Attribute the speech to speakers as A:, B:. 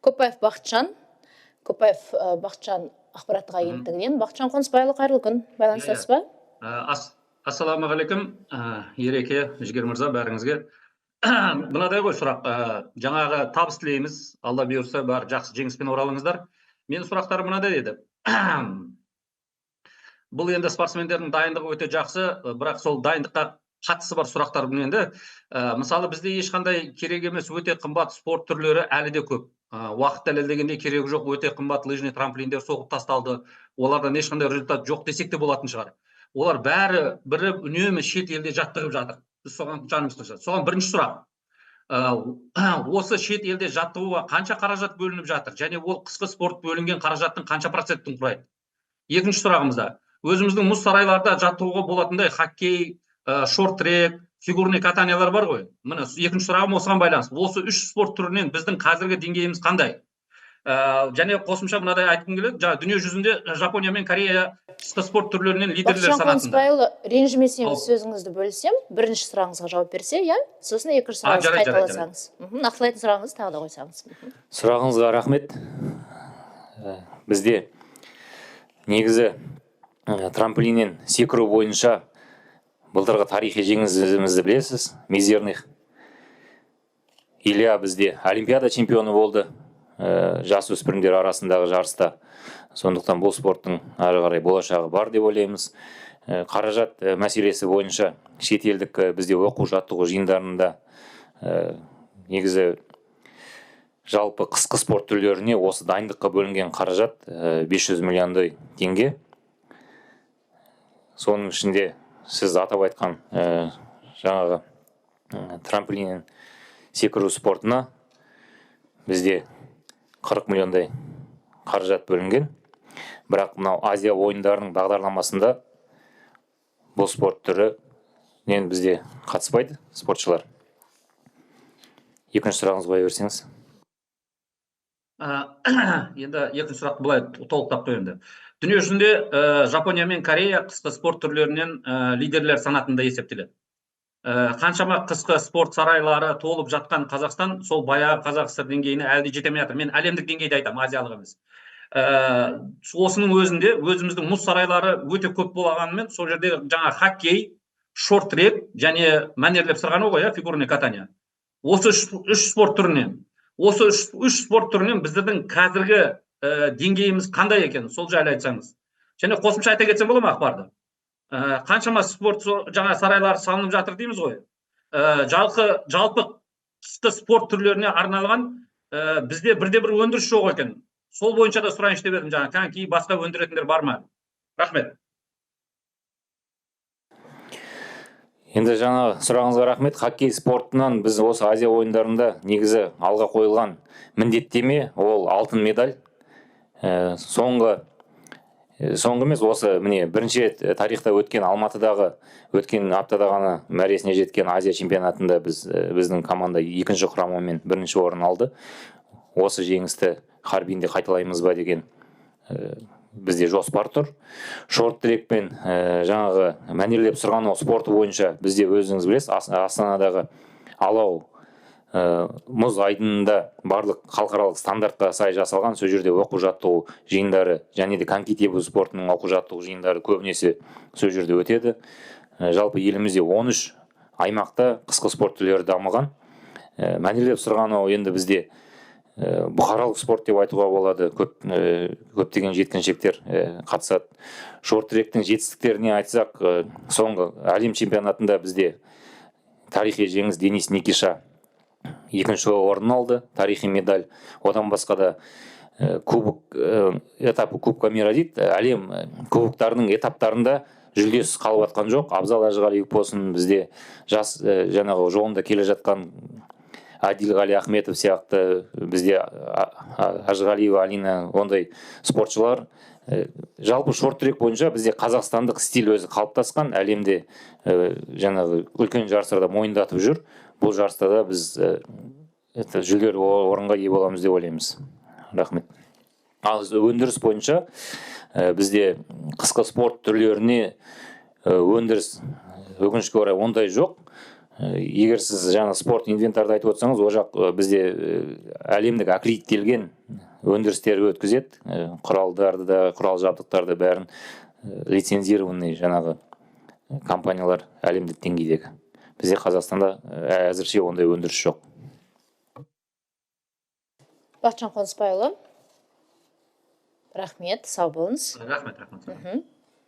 A: Көпаев Бақытжан ақпараттық агенттігінен. Бақытжан Қонысбайұлы, қайырлы күн. Байланыстасыз ба?
B: Ассалаумағалейкум, Ереке, Жігер мырза, бәріңізге. Мынадай ғой сұрақ, жаңағы табыс тілейміз, Алла бұйырса бар жақсы жеңіспен оралыңыздар. Менің сұрақтарым мынадай еді. Бұл енді спортсмендердің дайындығы өте жақсы, бірақ сол дайындыққа қатысы бар сұрақтар бұл енді. Мысалы бізде ешқандай керек емес өте қымбат спорт түрлері әлі де көп. Уақыт дәлелдегендей керегі жоқ, өте қымбат лыжный трамплиндер соғып тасталды. Олардан ешқандай результат жоқ десек те болатын шығар. Олар бірі үнемі шет елде жаттығып жатыр. Біз соған жанымыз қышады. Соған бірінші сұрақ. Осы шет елде жаттығуға қанша қаражат бөлініп жатыр? Және ол қысқы спорт бөлінген қаражаттың қанша процентін құрайды? Екінші сұрағымызда. Өзіміздің мұз сарайларда жаттығуға болатындай хоккей, шорт-трек, фигурный катаниялар бар ғой. Міне екінші сұрағым осыған байланысты. Осы үш спорт түрінен біздің қазіргі деңгейіміз қандай? Және қосымша мынадай айтқым келеді. Дүние жүзінде Жапония мен Корея қысқы спорт түрлерінен лидерлер санатында.
A: Бақытжан Қонысбайұлы, ренжімесеңіз сөзіңізді бөлсем, бірінші сұрағыңызға жауап берсе, иә? Сосын екінші сұрағыңызды қайталасаңыз. Нақтылайтын сұрағыңызды тағы да қойсаңыз.
C: Сұрағыңызға рахмет. Бізде негізі трамплиннен секіру бойынша былтырғы тарихи жеңісімізді білесіз, мизерных. Илья бізде олимпиада чемпионы болды, жасөспірімдер арасындағы жарыста. Сондықтан бұл спорттың ары қарай болашағы бар деп ойлаймыз. Қаражат мәселесі бойынша шетелдік бізде оқу жаттығу жиындарында негізі жалпы қысқы спорт түрлеріне осы дайындыққа бөлінген қаражат 500 миллиондай теңге. Соның ішінде сіз атап айтқан жаңағы трамплиннен секіру спортына бізде 40 миллиондай қаражат бөлінген. Бірақ мынау Азия ойындарының бағдарламасында бұл спорт түрінен бізде қатыспайды спортшылар. Екінші сұрағыңызға қоя берсеңіз.
B: Енді екінші сұрақ былай толықтап қойынды. Дүние жүзінде Жапония мен Корея қысқы спорт түрлерінен лидерлер санатында есептеледі. Қаншама қысқы спорт сарайлары толып жатқан Қазақстан сол баяғы Қазақстан деңгейіне әлде жетемей жатыр. Мен әлемдік деңгейде айтамын, азиялық емес. Осының өзінде өзіміздің мұз сарайлары өте көп болғанымен, сол жерде жаңа хоккей, шорт-трек және мәнерлеп сырғанау ғой, фигурный катание. Осы үш спорт түрінен, үш спорт түрінен біздердің қазіргі деңгейіміз қандай екен, сол жайлы айтсаңыз. Және қосымша айта кетсем бола ма ақпарды? Қаншама спорт жаңа сарайлар салынып жатыр дейміз ғой. Жалпы қысқы спорт түрлеріне арналған бізде бірде-бір өндіріс жоқ екен. Сол бойынша да сұрайыншы деп едім, жаңа коньки басқа өндіретіндер бар ма? Рахмет.
C: Енді жаңа сұрағыңызға рахмет. Хоккей спортынан біз осы Азия ойындарында негізі алға қойылған міндеттеме ол алтын медаль. Соңғы емес, осы міне бірінші рет тарихта өткен Алматыдағы өткен аптада ғана мәресіне жеткен Азия чемпионатында біздің команда екінші құрамамен бірінші орын алды. Осы жеңісті Харбинде қайталаймыз ба деген бізде жоспар тұр. Шорт-трекпен жаңағы мәнерлеп сырғанау спорты бойынша бізде өзіңіз білесіз, Астанадағы алау мұз айдынында барлық халықаралық стандартқа сай жасалған. Сол жерде оқу жаттығу жиындары және де коньки тебу спортының оқу жаттығу жиындары көбінесе сол жерде өтеді. Жалпы елімізде 13 аймақта қысқы спорт түрлері дамыған. Мәнерлеп сырғанау енді бізде бұқаралық спорт деп айтуға болады. Көптеген жеткіншектер қатысады. Шорт-тректің жетістіктеріне айтсақ, соңғы әлем чемпионатында бізде тарихи жеңіс Денис Никиша екінші орын алды, тарихи медаль. Одан басқа да этапы Кубка мира дейді, әлем кубоктарының этаптарында жүлдесіз қалып атқан жоқ. Абзал Әжіғалиев болсын, бізде жас жаңағы жолында келе жатқан Адилғали Ахметов сияқты, бізде Әжіғалиева Алина, ондай спортшылар. Жалпы шорт-трек бойынша бізде қазақстандық стиль өзі қалыптасқан, әлемде жаңағы үлкен жарыстарда мойындатып жүр. Бұл жарыста да біз жүлделі орынға ие боламыз деп ойлаймыз. Рахмет. Ал өндіріс бойынша бізде қысқы спорт түрлеріне өндіріс өкінішке орай ондай жоқ. егер сіз жаңа спорт инвентарды айтып отырсаңыз, ол жақ бізде әлемдік аккредиттелген өндірістер өткізеді. Құралдарды да, құрал жабдықтарды бәрін лицензированный жаңағы компаниялар әлемдік деңгейдегі. Бізде Қазақстанда әзірше ондай өндіріс жоқ.
A: Бақытжан Қонысбайұлы, рахмет, сау болыңыз.
B: Рахмет.